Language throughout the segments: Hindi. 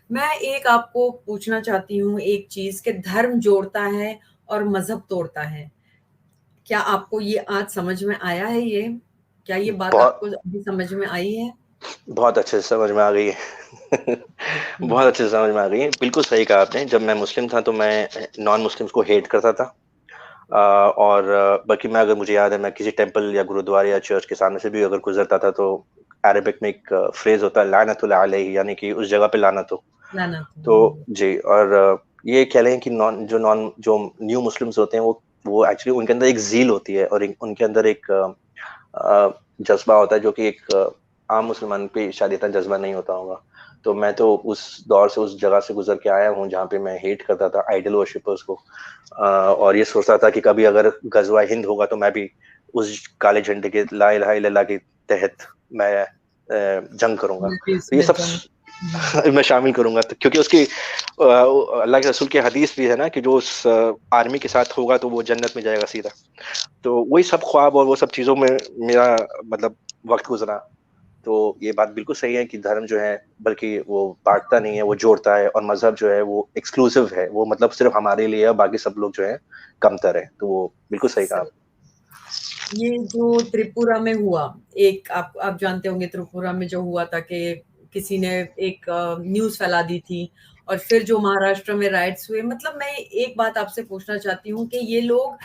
मैं एक आपको पूछना चाहती हूँ एक चीज़ कि धर्म जोड़ता है और मज़हब तोड़ता है। क्या आपको ये आज समझ में आया है ये? क्या ये बात बहुत आपको अभी समझ में आई है? बहुत अच्छे से समझ में आ गई है। हुँ, बहुत अच्छे से समझ में आ गई है। बिल्कुल सही कहा आपने। जब मैं मुस्लिम था तो मैं नॉन मुस्लिम्स को हेट करता था। और बल्कि मैं, अगर मुझे याद है, मैं किसी टेंपल या गुरुद्वारे या चर्च के सामने से भी अगर गुजरता था तो अरबिक में एक फ्रेज होता है लानतुल्लाह अलैहि, यानी कि उस जगह पे लानत हो। लानत तो हुँ, जी, और ये कह लें कि नॉन जो न्यू मुस्लिम्स होते हैं वो एक्चुअली उनके अंदर एक ज़ील होती है, और उनके अंदर एक जज़्बा होता है जो कि एक आम मुसलमान पे शायद इतना जज़्बा नहीं होता होगा। तो मैं तो उस दौर से, उस जगह से गुज़र के आया हूँ जहाँ पे मैं हेट करता था आइडल वर्शिपर्स को। और ये सोचता था कि कभी अगर ग़ज़वा हिंद होगा तो मैं भी उस काले झंडे के ला इलाहा इल्लल्लाह के तहत मैं जंग करूँगा। मैं भी तो ये इसमें सब जंग हुँ, मैं शामिल करूँगा, तो क्योंकि उसकी अल्लाह के रसूल की हदीस भी है ना कि जो उस आर्मी के साथ होगा तो वो जन्नत में जाएगा सीधा। तो वही सब ख्वाब और वो सब चीज़ों में मेरा मतलब वक़्त गुज़रा। तो ये बात बिल्कुल सही है कि धर्म जो है, बल्कि वो बाँटता नहीं है, वो जोड़ता है, और मज़हब जो है वो एक्सक्लूसिव है। वो मतलब सिर्फ़ हमारे लिए है, बाकी सब लोग जो हैं कमतर हैं। तो वो बिल्कुल सही कहा सही। आपने। ये जो त्रिपुरा में हुआ, एक आप जानते होंगे त्रिपुरा में जो हुआ था कि किसी ने एक न्यूज़ फैला दी थी और फिर जो महाराष्ट्र में राइट्स हुए मतलब मैं एक बात आपसे पूछना चाहती हूँ कि ये लोग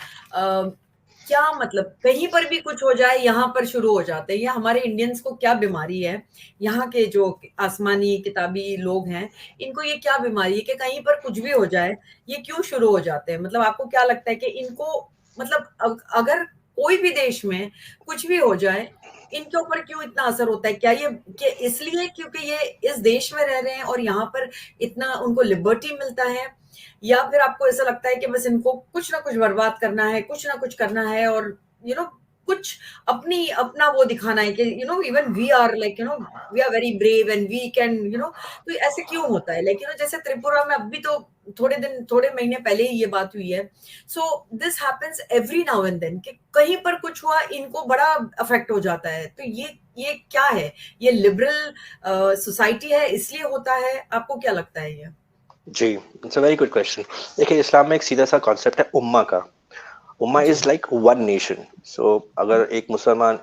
क्या मतलब कहीं पर भी कुछ हो जाए यहाँ पर शुरू हो जाते हैं। ये हमारे इंडियंस को क्या बीमारी है? यहाँ के जो आसमानी किताबी लोग हैं, इनको ये क्या बीमारी है कि कहीं पर कुछ भी हो जाए, ये क्यों शुरू हो जाते हैं? मतलब आपको क्या लगता है कि इनको मतलब अगर कोई भी देश में कुछ भी हो जाए, इनके ऊपर क्यों इतना असर होता है? क्या ये कि इसलिए क्योंकि ये इस देश में रह रहे हैं और यहाँ पर इतना उनको लिबर्टी मिलता है? या फिर आपको ऐसा लगता है कि बस इनको कुछ ना कुछ बर्बाद करना है, कुछ ना कुछ करना है और यू नो कुछ अपनी अपना वो दिखाना है कि even we are like we are very brave and we can तो ऐसे क्यों होता है? लाइक जैसे त्रिपुरा में अभी तो थोड़े महीने पहले ही ये बात हुई है। So this happens every now and then कि कहीं पर कुछ हुआ इनको बड़ा अफेक्ट हो जाता है तो ये क्या है ये लिबरल सोसाइटी है इसलिए होता है आपको क्या लगता है ये जी, it's a very good question. देखिए, इस्लाम में एक सीधा-सा कॉन्सेप्ट है उम्मा का। उम्मा जी is like one nation. So अगर एक मुसलमान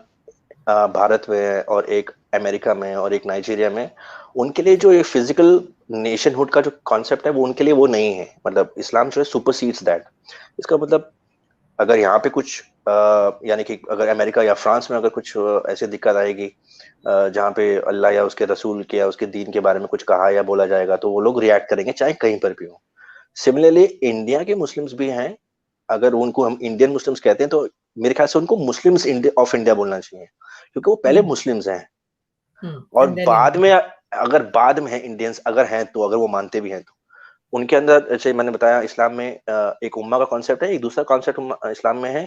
भारत में है और एक अमेरिका में है और एक नाइजीरिया में, उनके लिए जो ये फिजिकल नेशनहुड का जो कॉन्सेप्ट है वो उनके लिए वो नहीं है। मतलब इस्लाम जो है सुपरसीड्स दैट। इसका मतलब, अगर यहाँ पे कुछ यानी कि अगर अमेरिका या फ्रांस में अगर कुछ ऐसी दिक्कत आएगी जहाँ पे अल्लाह या उसके रसूल के या उसके दीन के बारे में कुछ कहा या बोला जाएगा, तो वो लोग रिएक्ट करेंगे चाहे कहीं पर भी हो। सिमिलरली इंडिया के मुस्लिम्स भी हैं। अगर उनको हम इंडियन मुस्लिम्स कहते हैं तो मेरे ख्याल से उनको मुस्लिम्स ऑफ इंडिया बोलना चाहिए, क्योंकि वो पहले हम्म मुस्लिम्स हैं। और एंड देन बाद में, अगर बाद में है इंडियंस अगर हैं, तो अगर वो मानते भी हैं तो उनके अंदर, जैसे मैंने बताया, इस्लाम में एक उम्मा का कॉन्सेप्ट है। एक दूसरा कॉन्सेप्ट इस्लाम में है।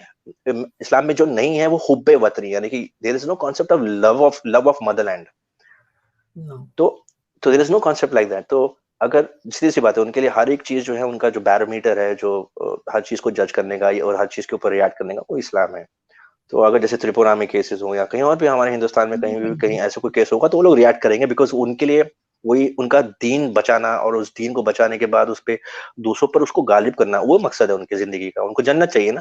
इस्लाम में जो नहीं है वो हुब्बे वतनी, यानी कि there is no concept of love of motherland. No तो तो there is no concept like that. तो अगर, सीधी सी बात है, उनके लिए हर एक चीज जो है, उनका जो बैरोमीटर है, जो हर चीज को जज करने का और हर चीज के ऊपर रिएक्ट करने का, वो इस्लाम है। तो अगर जैसे त्रिपुरा में केसेस हो या कहीं और भी हमारे हिंदुस्तान में कहीं भी कहीं ऐसा कोई केस होगा, तो वो लोग रिएक्ट करेंगे, बिकॉज उनके लिए वही उनका दीन बचाना, और उस दीन को बचाने के बाद उस पे दूसरों पर उसको गालिब करना, वो मकसद है उनकी जिंदगी का। उनको जन्नत चाहिए ना।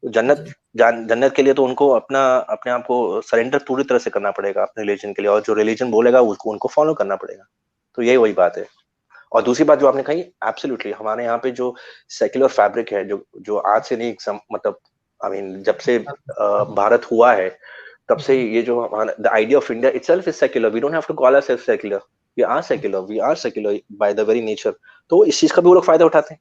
तो जी जन्नत के लिए तो उनको अपने आप को सरेंडर पूरी तरह से करना पड़ेगा अपने रिलीजन के लिए, और जो रिलीजन बोलेगा उसको उनको फॉलो करना पड़ेगा। तो यही वही बात है। और दूसरी बात जो आपने कही, एब्सोल्युटली, हमारे यहाँ पे जो सेक्युलर फैब्रिक है, जो जो आज से नहीं, मतलब आई मीन जब से भारत हुआ है, तब से जी ये जो हमारा the idea of India itself is secular. We don't have to call ourself secular. We are secular by the very nature. तो इस चीज का भी वो लोग फायदा उठाते हैं।